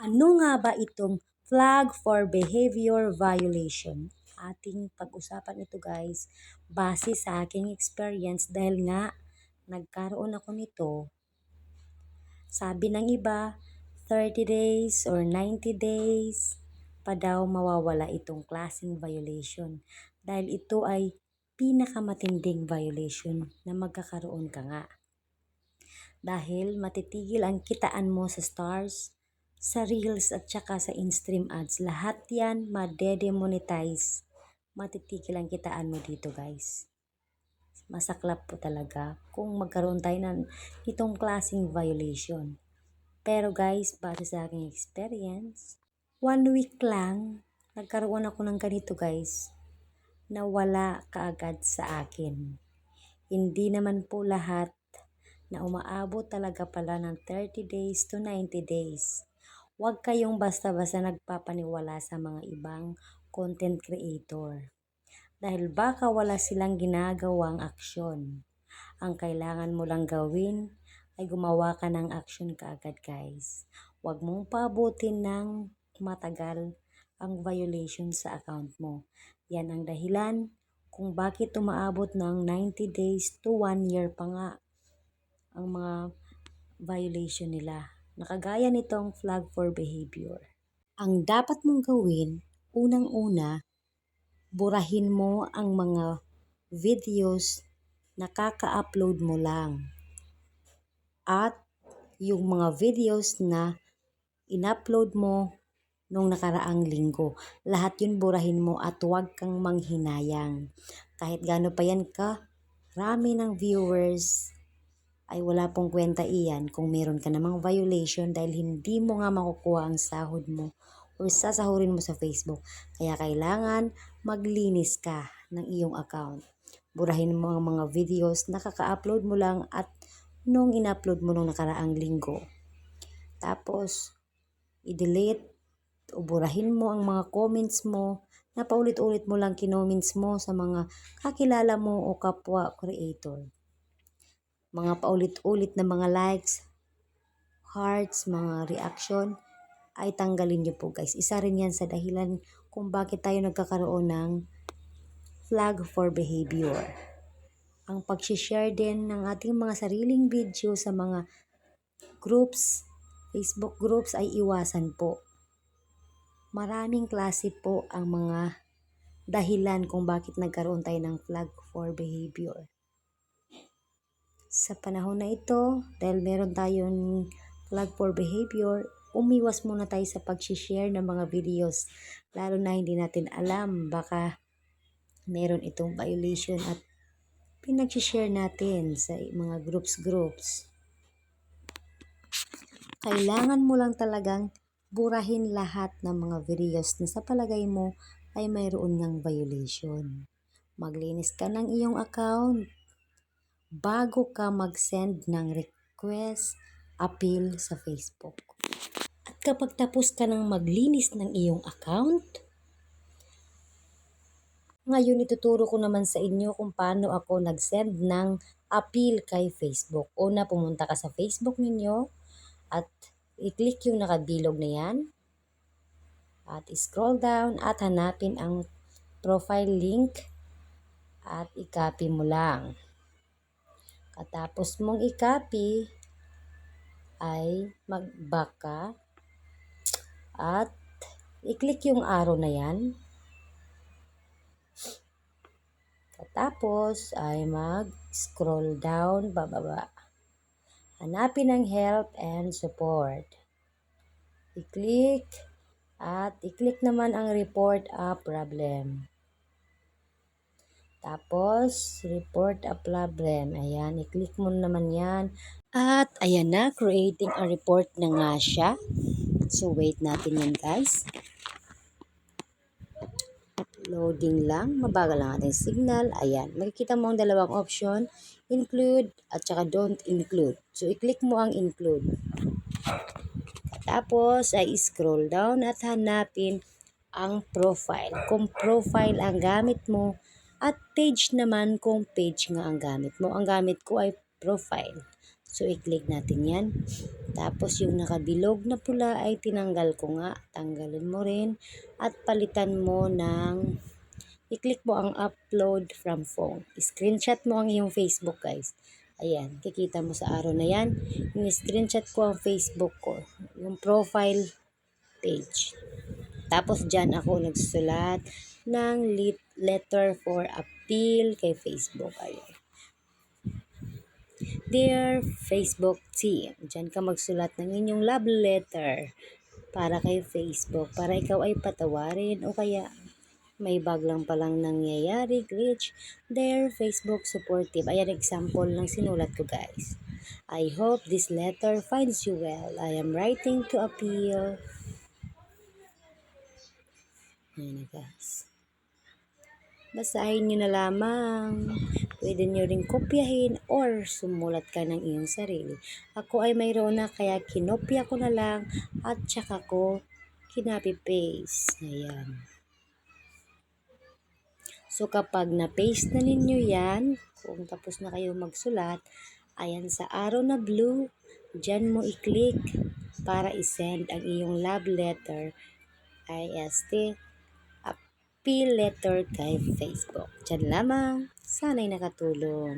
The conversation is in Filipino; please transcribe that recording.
Ano nga ba itong flag for behavior violation? Ating pag-usapan ito guys, base sa aking experience dahil nga nagkaroon ako nito. Sabi ng iba, 30 days or 90 days pa daw mawawala itong klaseng violation dahil ito ay pinakamatinding violation na magkakaroon ka nga. Dahil matitigil ang kitaan mo sa stars, sa reels at saka sa in-stream ads. Lahat yan madedemonetize. Matitigil ang kitaan mo dito guys. Masaklap po talaga kung magkaroon tayo ng itong klaseng violation. Pero guys, base sa aking experience, 1 week lang, nagkaroon ako ng ganito guys, na wala kaagad sa akin. Hindi naman po lahat na umaabot talaga pala ng 30 days to 90 days. Huwag kayong basta-basta nagpapaniwala sa mga ibang content creator. Dahil baka wala silang ginagawang aksyon. Ang kailangan mo lang gawin ay gumawa ka ng aksyon kaagad guys. Huwag mong paabutin ng matagal ang violation sa account mo. Yan ang dahilan kung bakit umaabot ng 90 days to 1 year pa nga ang mga violation nila. Nakagaya nitong flag for behavior. Ang dapat mong gawin, unang-una, burahin mo ang mga videos na kaka-upload mo lang. At yung mga videos na in-upload mo nung nakaraang linggo. Lahat yun burahin mo at huwag kang manghinayang. Kahit gaano pa yan ka, rami ng viewers, ay wala pong kwenta iyan kung meron ka namang violation dahil hindi mo nga makukuha ang sahod mo o sasahurin mo sa Facebook. Kaya kailangan maglinis ka ng iyong account. Burahin mo ang mga videos na kaka-upload mo lang at nung in-upload mo nung nakaraang linggo. Tapos, i-delete o burahin mo ang mga comments mo na paulit-ulit mo lang kinoments mo sa mga kakilala mo o kapwa creator. Mga paulit-ulit na mga likes, hearts, mga reaction, ay tanggalin niyo po guys. Isa rin yan sa dahilan kung bakit tayo nagkakaroon ng flag for behavior. Ang pag-share din ng ating mga sariling video sa mga groups, Facebook groups ay iwasan po. Maraming klase po ang mga dahilan kung bakit nagkaroon tayo ng flag for behavior. Sa panahon na ito, dahil meron tayong flag for behavior, umiwas muna tayo sa pag-share ng mga videos. Lalo na hindi natin alam, baka meron itong violation at pinag-share natin sa mga groups. Kailangan mo lang talagang burahin lahat ng mga videos na sa palagay mo ay mayroon ng violation. Maglinis ka ng iyong account bago ka mag-send ng request, appeal sa Facebook. At kapag tapos ka ng maglinis ng iyong account, ngayon ituturo ko naman sa inyo kung paano ako nag-send ng appeal kay Facebook. Una, pumunta ka sa Facebook ninyo at i-click yung nakabilog na yan. At scroll down at hanapin ang profile link at i-copy mo lang. Katapos mong i-copy ay mag-back ka at i-click yung arrow na yan. Katapos ay mag-scroll down bababa. Hanapin ang help and support. I-click at i-click naman ang report a problem. Tapos, report a problem. Ayan, i-click mo naman yan. At ayan na, creating a report na nga siya. So, wait natin yan guys. Loading lang, mabagal lang ating signal. Ayan, makikita mo ang dalawang option, include at saka don't include. So, i-click mo ang include. Tapos, ay scroll down at hanapin ang profile. Kung profile ang gamit mo, at page naman kung page nga ang gamit mo. Ang gamit ko ay profile. So, i-click natin yan. Tapos yung nakabilog na pula ay tinanggal ko nga. Tanggalin mo rin at palitan mo ng i-click mo ang upload from phone. Screenshot mo ang iyong Facebook guys. Ayan, kikita mo sa araw na yan. Yung screenshot ko ang Facebook ko. Yung profile page. Tapos dyan ako nagsulat ng letter for appeal kay Facebook. Ayan. Dear Facebook team, dyan ka magsulat ng inyong love letter para kay Facebook, para ikaw ay patawarin o kaya may baglang palang nangyayari, glitch. Dear Facebook supportive. Ayan, example ng sinulat ko guys. I hope this letter finds you well. I am writing to appeal. Ayan na guys. Basahin nyo na lamang. Pwede nyo rin kopyahin or sumulat ka ng iyong sarili. Ako ay mayroon na kaya kinopya ko na lang at saka ko kinapi-paste. Ayan. So kapag na-paste na ninyo yan, kung tapos na kayo magsulat, ayan sa arrow na blue, dyan mo i-click para i-send ang iyong love letter, IST, appeal letter kay Facebook. Dyan lamang, sana'y nakatulong.